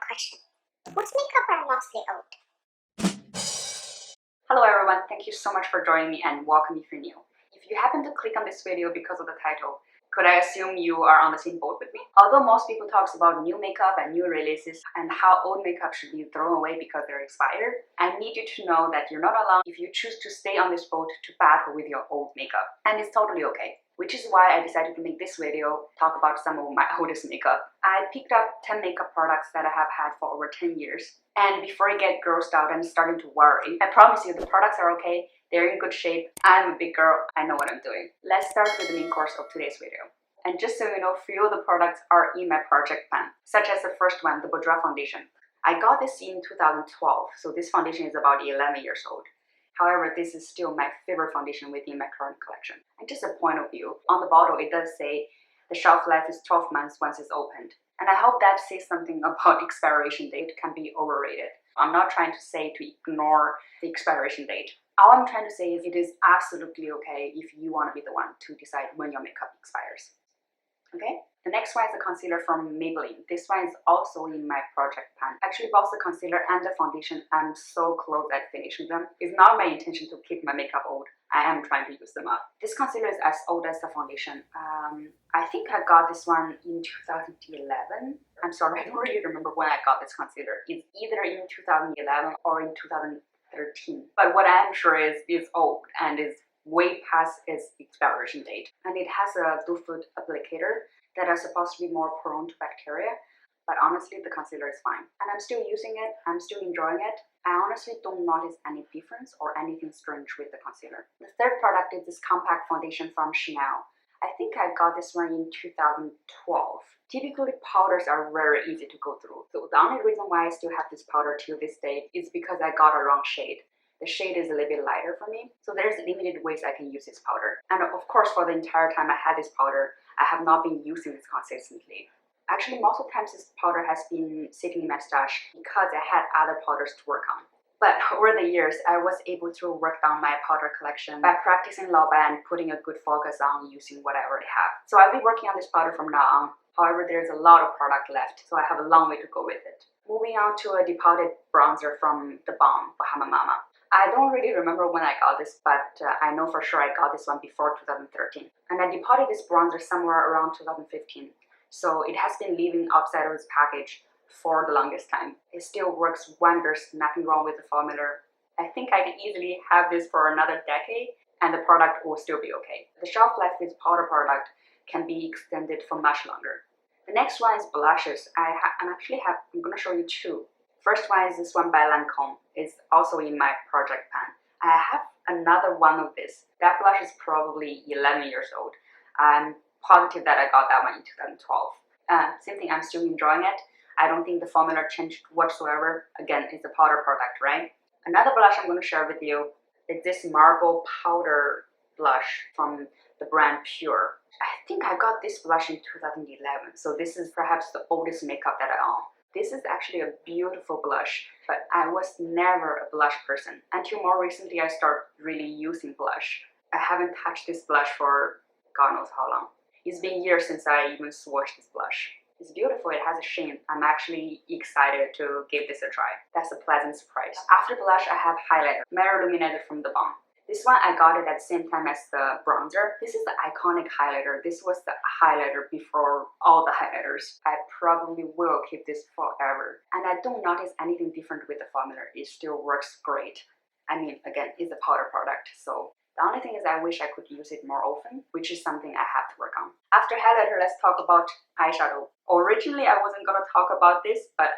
question. Whose makeup are mostly old? Hello everyone, thank you so much for joining me and welcome if you're new. If you happen to click on this video because of the title, could I assume you are on the same boat with me? Although most people talk about new makeup and new releases and how old makeup should be thrown away because they're expired, I need you to know that you're not alone if you choose to stay on this boat to battle with your old makeup. And it's totally okay. Which is why I decided to make this video talk about some of my oldest makeup. I picked up 10 makeup products that I have had for over 10 years. And before I get grossed out and starting to worry, I promise you the products are okay, they're in good shape, I'm a big girl, I know what I'm doing. Let's start with the main course of today's video. And just so you know, few of the products are in my project plan, such as the first one, the Bourjois foundation. I got this in 2012, so this foundation is about 11 years old. However, this is still my favorite foundation within my current collection. And just a point of view, on the bottle it does say the shelf life is 12 months once it's opened. And I hope that says something about expiration date can be overrated. I'm not trying to say to ignore the expiration date. All I'm trying to say is it is absolutely okay if you want to be the one to decide when your makeup expires. Okay? The next one is a concealer from Maybelline. This one is also in my project plan. Actually, both the concealer and the foundation, I'm so close at finishing them. It's not my intention to keep my makeup old. I am trying to use them up. This concealer is as old as the foundation. I think I got this one in 2011. I'm sorry, I don't really remember when I got this concealer. It's either in 2011 or in 2013. But what I am sure is it's old and is way past its expiration date. And it has a two-foot applicator that are supposed to be more prone to bacteria. But honestly, the concealer is fine. And I'm still using it, I'm still enjoying it. I honestly don't notice any difference or anything strange with the concealer. The third product is this compact foundation from Chanel. I think I got this one in 2012. Typically, powders are very easy to go through. So the only reason why I still have this powder till this day is because I got a wrong shade. The shade is a little bit lighter for me, so there's limited ways I can use this powder. And of course, for the entire time I had this powder, I have not been using this consistently. Actually, most of the times this powder has been sitting in my stash because I had other powders to work on. But over the years, I was able to work down my powder collection by practicing law and putting a good focus on using what I already have. So I'll be working on this powder from now on. However, there's a lot of product left, so I have a long way to go with it. Moving on to a depotted bronzer from the balm, Bahama. I don't really remember when I got this, but I know for sure I got this one before 2013. And I depotted this bronzer somewhere around 2015. So it has been living outside of its package for the longest time. It still works wonders, nothing wrong with the formula. I think I can easily have this for another decade and the product will still be okay. The shelf life with powder product can be extended for much longer. The next one is blushes. I'm going to show you two. First one is this one by Lancome. It's also in my project plan. I have another one of this. That blush is probably 11 years old. I'm positive that I got that one in 2012. Same thing, I'm still enjoying it. I don't think the formula changed whatsoever. Again, it's a powder product, right? Another blush I'm going to share with you is this marble powder blush from the brand Pure. I think I got this blush in 2011, so this is perhaps the oldest makeup that I own. This is actually a beautiful blush, but I was never a blush person. Until more recently, I started really using blush. I haven't touched this blush for God knows how long. It's been years since I even swatched this blush. It's beautiful, it has a sheen. I'm actually excited to give this a try. That's a pleasant surprise. After blush, I have highlighter, Mirror Illuminator from the Balm. This one, I got it at the same time as the bronzer. This is the iconic highlighter. This was the highlighter before all the highlighters. I probably will keep this forever. And I don't notice anything different with the formula. It still works great. I mean, again, it's a powder product, so the only thing is I wish I could use it more often, which is something I have to work on. After highlighter, let's talk about eyeshadow. Originally, I wasn't gonna talk about this, but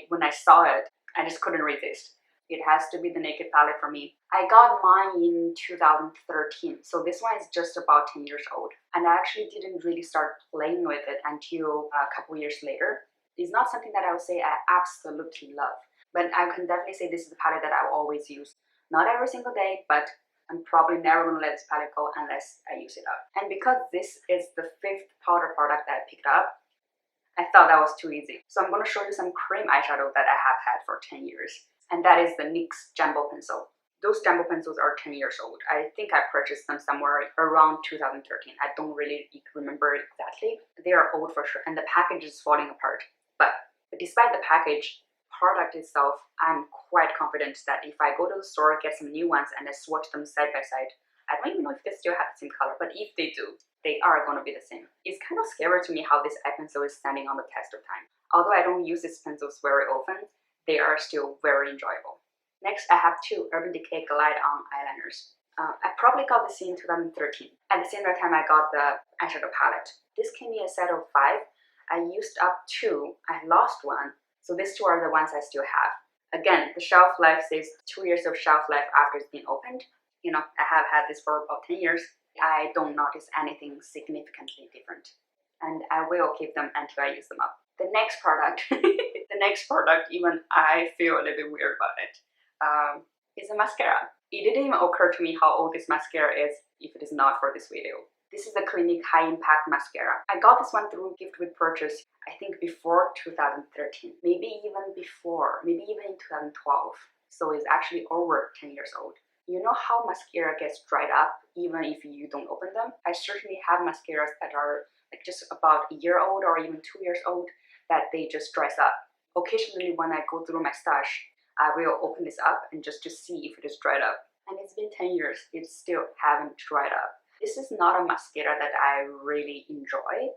when I saw it, I just couldn't resist. It has to be the Naked palette for me. I got mine in 2013, so this one is just about 10 years old. And I actually didn't really start playing with it until a couple years later. It's not something that I would say I absolutely love, but I can definitely say this is the palette that I will always use. Not every single day, but I'm probably never going to let this palette go unless I use it up. And because this is the 5th powder product that I picked up, I thought that was too easy. So I'm going to show you some cream eyeshadow that I have had for 10 years. And that is the NYX Jumbo Pencil. Those Jumbo Pencils are 10 years old. I think I purchased them somewhere around 2013. I don't really remember exactly. They are old for sure, and the package is falling apart. But the despite the package product itself, I'm quite confident that if I go to the store, get some new ones, and I swatch them side by side, I don't even know if they still have the same color, but if they do, they are going to be the same. It's kind of scary to me how this eye pencil is standing on the test of time. Although I don't use these pencils very often, they are still very enjoyable. Next, I have two Urban Decay Glide On eyeliners. I probably got this in 2013. At the same time, I got the eyeshadow palette. This came in a set of 5. I used up 2. I lost 1. So these 2 are the ones I still have. Again, the shelf life says 2 years of shelf life after it's been opened. You know, I have had this for about 10 years. I don't notice anything significantly different. And I will keep them until I use them up. The next product, even I feel a little bit weird about it, is a mascara. It didn't even occur to me how old this mascara is if it is not for this video. This is the Clinique High Impact Mascara. I got this one through gift with purchase, I think before 2013, maybe even in 2012. So it's actually over 10 years old. You know how mascara gets dried up even if you don't open them? I certainly have mascaras that are like just about a year old or even 2 years old that they just dries up. Occasionally when I go through my stash, I will open this up and just to see if it is dried up. And it's been 10 years, it still haven't dried up. This is not a mascara that I really enjoy.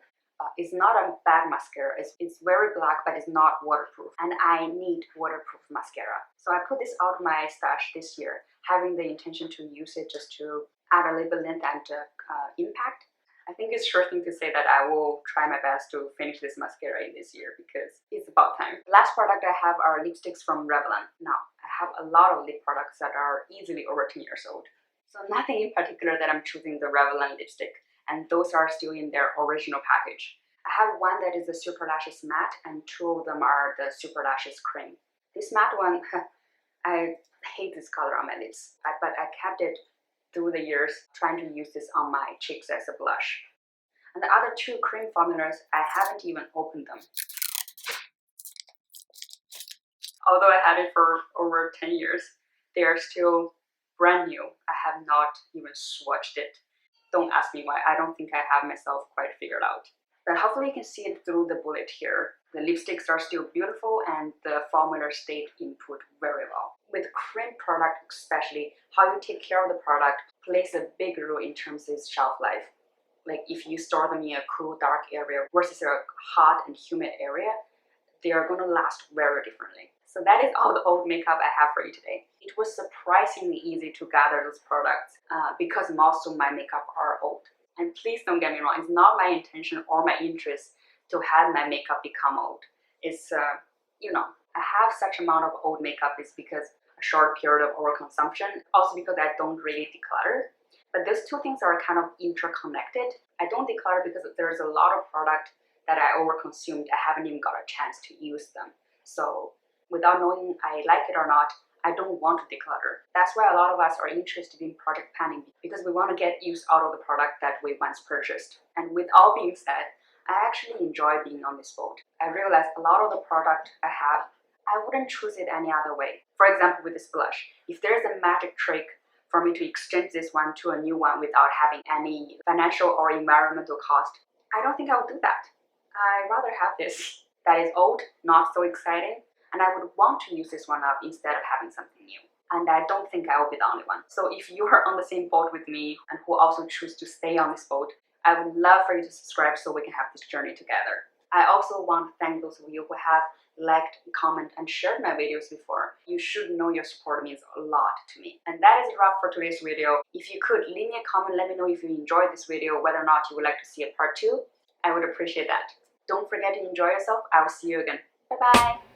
It's not a bad mascara. It's very black, but it's not waterproof. And I need waterproof mascara. So I put this out of my stash this year, having the intention to use it just to add a little bit length and impact. I think it's sure thing to say that I will try my best to finish this mascara in this year because it's about time. The last product I have are lipsticks from Revlon. Now, I have a lot of lip products that are easily over 10 years old. So nothing in particular that I'm choosing the Revlon lipstick, and those are still in their original package. I have one that is the Super Lashes Matte, and 2 of them are the Super Lashes Cream. This matte one, I hate this color on my lips, but I kept it through the years trying to use this on my cheeks as a blush. And the other 2 cream formulas, I haven't even opened them. Although I had it for over 10 years, they are still brand new. I have not even swatched it. Don't ask me why. I don't think I have myself quite figured out. But hopefully you can see it through the bullet here. The lipsticks are still beautiful and the formula stayed input very well. With cream product especially, how you take care of the product plays a big role in terms of its shelf life. Like if you store them in a cool dark area versus a hot and humid area, they are going to last very differently. So that is all the old makeup I have for you today. It was surprisingly easy to gather those products because most of my makeup are old. And please don't get me wrong, it's not my intention or my interest to have my makeup become old. It's, I have such amount of old makeup is because a short period of overconsumption, also because I don't really declutter. But those 2 things are kind of interconnected. I don't declutter because there's a lot of product that I overconsumed. I haven't even got a chance to use them. So without knowing I like it or not, I don't want to declutter. That's why a lot of us are interested in project planning because we want to get use out of the product that we once purchased. And with all being said, I actually enjoy being on this boat. I realized a lot of the product I have, I wouldn't choose it any other way. For example, with this blush, if there's a magic trick for me to exchange this one to a new one without having any financial or environmental cost, I don't think I would do that. I'd rather have this that is old, not so exciting, and I would want to use this one up instead of having something new. And I don't think I will be the only one. So if you are on the same boat with me and who also choose to stay on this boat, I would love for you to subscribe so we can have this journey together. I also want to thank those of you who have liked, commented, and shared my videos before. You should know your support means a lot to me. And that is a wrap for today's video. If you could, leave me a comment, let me know if you enjoyed this video, whether or not you would like to see a part 2. I would appreciate that. Don't forget to enjoy yourself. I will see you again. Bye-bye.